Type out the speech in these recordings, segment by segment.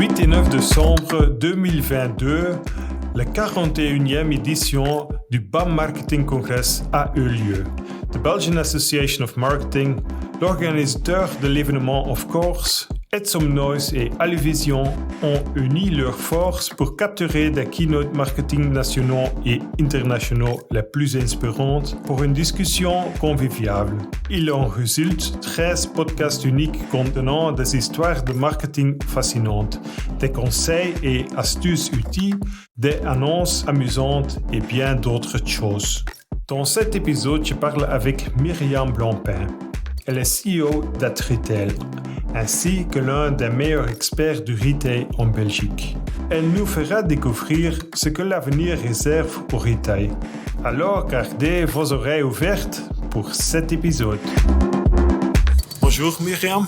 8 et 9 décembre 2022, la 41e édition du BAM Marketing Congress a eu lieu. The Belgian Association of Marketing, l'organisateur de l'événement Of Course, Edsomnoise et Alluvision ont uni leurs forces pour capturer des keynote marketing nationaux et internationaux les plus inspirantes pour une discussion conviviale. Il en résulte 13 podcasts uniques contenant des histoires de marketing fascinantes, des conseils et astuces utiles, des annonces amusantes et bien d'autres choses. Dans cet épisode, je parle avec Myriam Blancpain. Elle est CEO d'Atritel, ainsi que l'un des meilleurs experts du retail en Belgique. Elle nous fera découvrir ce que l'avenir réserve au retail. Alors gardez vos oreilles ouvertes pour cet épisode. Bonjour Myriam,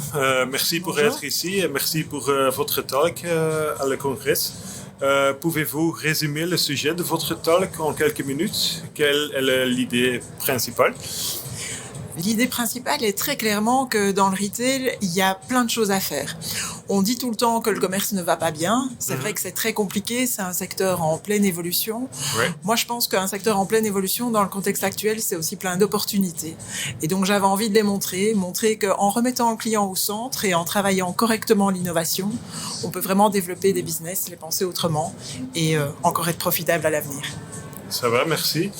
merci pour être ici et merci pour votre talk à la congrès. Pouvez-vous résumer le sujet de votre talk en quelques minutes? Quelle est l'idée principale? L'idée principale est très clairement que dans le retail, il y a plein de choses à faire. On dit tout le temps que le commerce ne va pas bien. C'est vrai que c'est très compliqué. C'est un secteur en pleine évolution. Ouais. Moi, je pense qu'un secteur en pleine évolution, dans le contexte actuel, c'est aussi plein d'opportunités. Et donc, j'avais envie de les montrer qu'en remettant le client au centre et en travaillant correctement l'innovation, on peut vraiment développer des business, les penser autrement et encore être profitable à l'avenir. Ça va, merci.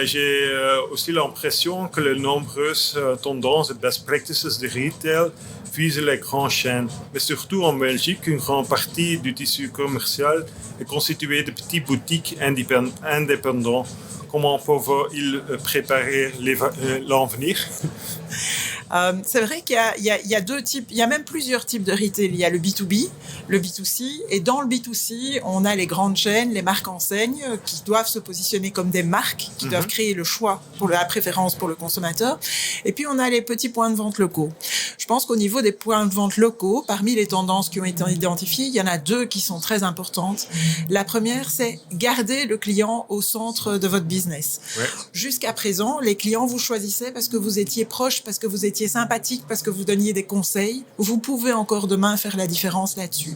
J'ai aussi l'impression que les nombreuses tendances et best practices de retail visent les grandes chaînes. Mais surtout en Belgique, une grande partie du tissu commercial est constituée de petites boutiques indépendants. Comment peuvent-ils préparer l'avenir? C'est vrai qu'il y a deux types, il y a même plusieurs types de retail. Il y a le B2B, le B2C, et dans le B2C, on a les grandes chaînes, les marques enseignes qui doivent se positionner comme des marques, qui doivent créer le choix pour la préférence pour le consommateur. Et puis, on a les petits points de vente locaux. Je pense qu'au niveau des points de vente locaux, parmi les tendances qui ont été identifiées, il y en a deux qui sont très importantes. La première, c'est garder le client au centre de votre business. Ouais. Jusqu'à présent, les clients vous choisissaient parce que vous étiez proche, parce que vous étiez sympathique, parce que vous donniez des conseils. Vous pouvez encore demain faire la différence là-dessus.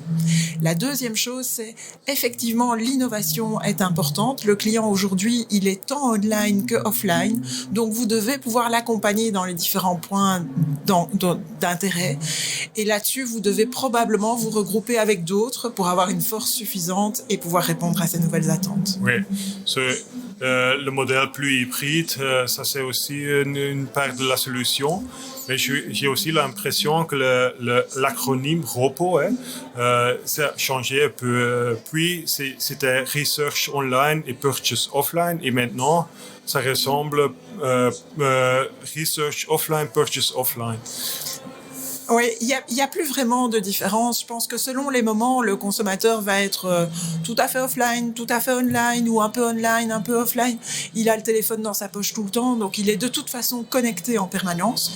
La deuxième chose, c'est effectivement l'innovation est importante. Le client aujourd'hui, il est tant online que offline. Donc, vous devez pouvoir l'accompagner dans les différents points d'intérêt. Et là-dessus, vous devez probablement vous regrouper avec d'autres pour avoir une force suffisante et pouvoir répondre à ces nouvelles attentes. Oui, le modèle plus hybride, ça c'est aussi une part de la solution. Mais j'ai aussi l'impression que l'acronyme ROPO, ça a changé un peu. Puis c'était Research Online et Purchase Offline. Et maintenant, ça ressemble Research Offline, Purchase Offline. Oui, il y a plus vraiment de différence. Je pense que selon les moments, le consommateur va être tout à fait offline, tout à fait online, ou un peu online, un peu offline. Il a le téléphone dans sa poche tout le temps, donc il est de toute façon connecté en permanence.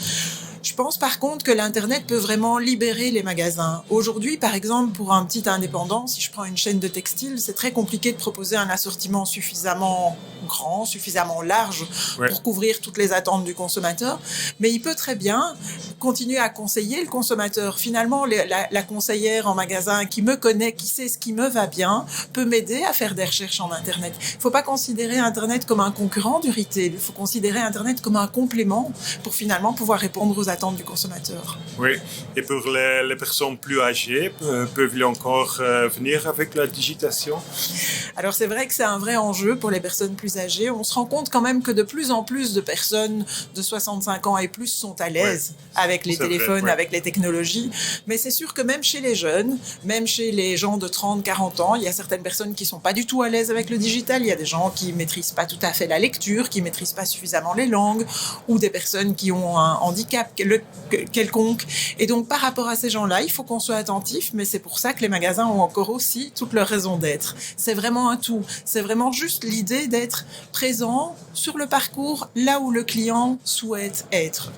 Je pense par contre que l'Internet peut vraiment libérer les magasins. Aujourd'hui, par exemple, pour un petit indépendant, si je prends une chaîne de textile, c'est très compliqué de proposer un assortiment suffisamment grand, suffisamment large pour couvrir toutes les attentes du consommateur. Mais il peut très bien continuer à conseiller le consommateur. Finalement, la conseillère en magasin qui me connaît, qui sait ce qui me va bien, peut m'aider à faire des recherches en Internet. Il ne faut pas considérer Internet comme un concurrent du retail. Il faut considérer Internet comme un complément pour finalement pouvoir répondre aux attentes du consommateur. Oui, et pour les personnes plus âgées, peuvent-ils encore venir avec la digitation? Alors c'est vrai que c'est un vrai enjeu pour les personnes plus âgées. On se rend compte quand même que de plus en plus de personnes de 65 ans et plus sont à l'aise avec les téléphones, avec les technologies. Mais c'est sûr que même chez les jeunes, même chez les gens de 30, 40 ans, il y a certaines personnes qui sont pas du tout à l'aise avec le digital. Il y a des gens qui maîtrisent pas tout à fait la lecture, qui maîtrisent pas suffisamment les langues, ou des personnes qui ont un handicap quelconque. Et donc, par rapport à ces gens-là, il faut qu'on soit attentif, mais c'est pour ça que les magasins ont encore aussi toute leur raison d'être. C'est vraiment un tout. C'est vraiment juste l'idée d'être présent sur le parcours, là où le client souhaite être.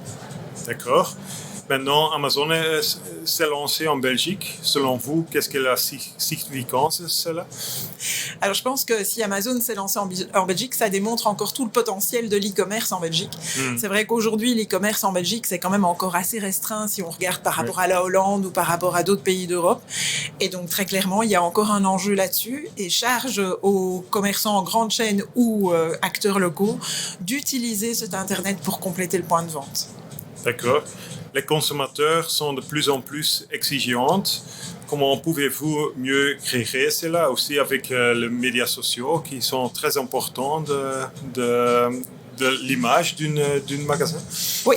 D'accord. Maintenant, Amazon s'est lancé en Belgique. Selon vous, qu'est-ce que la significance de cela? Alors, je pense que si Amazon s'est lancé en Belgique, ça démontre encore tout le potentiel de l'e-commerce en Belgique. C'est vrai qu'aujourd'hui, l'e-commerce en Belgique, c'est quand même encore assez restreint si on regarde par rapport à la Hollande ou par rapport à d'autres pays d'Europe. Et donc, très clairement, il y a encore un enjeu là-dessus et charge aux commerçants en grande chaîne ou acteurs locaux d'utiliser cet Internet pour compléter le point de vente. D'accord. Les consommateurs sont de plus en plus exigeants. Comment pouvez-vous mieux créer cela aussi avec les médias sociaux qui sont très importants de l'image d'une magasin? Oui.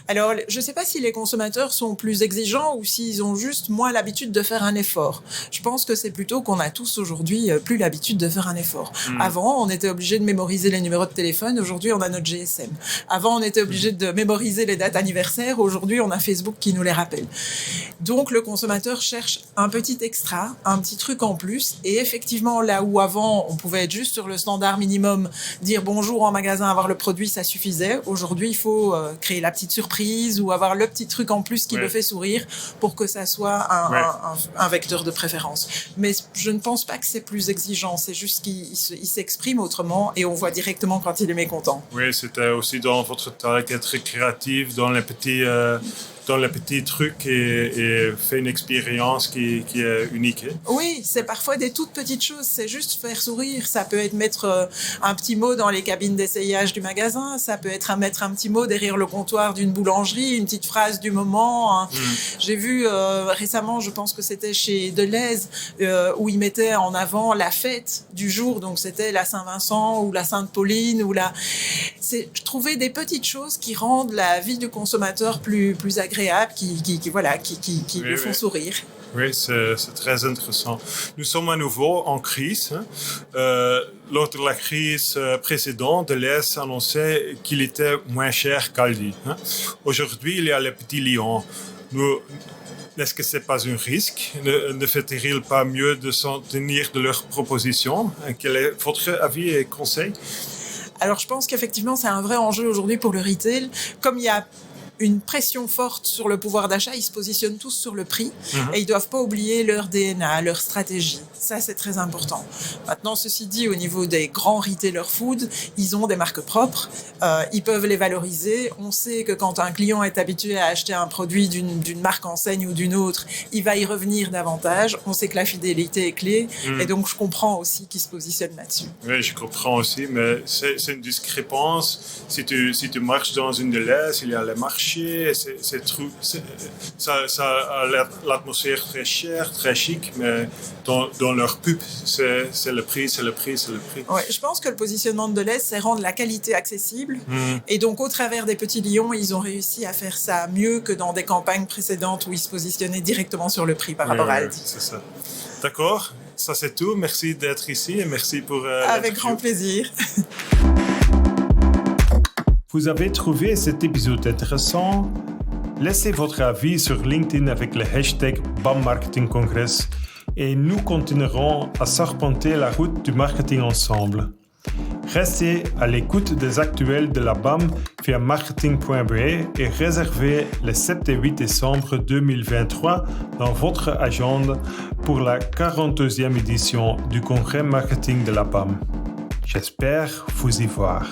Alors, je ne sais pas si les consommateurs sont plus exigeants ou s'ils ont juste moins l'habitude de faire un effort. Je pense que c'est plutôt qu'on a tous aujourd'hui plus l'habitude de faire un effort. Avant, on était obligé de mémoriser les numéros de téléphone. Aujourd'hui, on a notre GSM. Avant, on était obligé de mémoriser les dates anniversaires. Aujourd'hui, on a Facebook qui nous les rappelle. Donc, le consommateur cherche un petit extra, un petit truc en plus. Et effectivement, là où avant, on pouvait être juste sur le standard minimum, dire bonjour en magasin, avoir le produit, ça suffisait. Aujourd'hui, il faut créer la petite surprise ou avoir le petit truc en plus qui le fait sourire pour que ça soit un vecteur de préférence. Mais je ne pense pas que c'est plus exigeant. C'est juste qu'il s'exprime autrement et on voit directement quand il est mécontent. Oui, c'était aussi dans votre taille d'être créatif dans les petits trucs et fait une expérience qui est unique. Oui, c'est parfois des toutes petites choses. C'est juste faire sourire. Ça peut être mettre un petit mot dans les cabines d'essayage du magasin. Ça peut être mettre un petit mot derrière le comptoir d'une boulangerie, une petite phrase du moment. J'ai vu récemment, je pense que c'était chez Deleuze, où ils mettaient en avant la fête du jour. Donc c'était la Saint-Vincent ou la Sainte-Pauline. Je trouvais des petites choses qui rendent la vie du consommateur plus agréable, qui le font sourire. Oui, c'est très intéressant. Nous sommes à nouveau en crise. Lors de la crise précédente, Deleuze annonçait qu'il était moins cher qu'Aldi. Aujourd'hui, il y a les petits lions. Est-ce que ce n'est pas un risque? Ne fait-il pas mieux de s'en tenir de leurs propositions? Quel est votre avis et conseil? Alors, je pense qu'effectivement, c'est un vrai enjeu aujourd'hui pour le retail. Comme il y a une pression forte sur le pouvoir d'achat, ils se positionnent tous sur le prix et ils ne doivent pas oublier leur DNA, leur stratégie. Ça, c'est très important. Maintenant, ceci dit, au niveau des grands retailers food, ils ont des marques propres, ils peuvent les valoriser. On sait que quand un client est habitué à acheter un produit d'une marque enseigne ou d'une autre, il va y revenir davantage. On sait que la fidélité est clé et donc je comprends aussi qu'ils se positionnent là-dessus. Oui, je comprends aussi, mais c'est une discrépance. Si tu marches dans une Deleuze, il y a les marchés, ça a l'atmosphère très chère, très chic, mais dans leur pub, c'est le prix. Ouais, je pense que le positionnement de Deleuze, c'est rendre la qualité accessible. Et donc, au travers des petits lions, ils ont réussi à faire ça mieux que dans des campagnes précédentes où ils se positionnaient directement sur le prix par rapport à Aldi. C'est ça. D'accord, ça c'est tout. Merci d'être ici et merci pour Avec grand plaisir. Vous avez trouvé cet épisode intéressant? Laissez votre avis sur LinkedIn avec le hashtag BAM Marketing Congress et nous continuerons à serpenter la route du marketing ensemble. Restez à l'écoute des actuels de la BAM via marketing.be et réservez le 7 et 8 décembre 2023 dans votre agenda pour la 42e édition du congrès marketing de la BAM. J'espère vous y voir.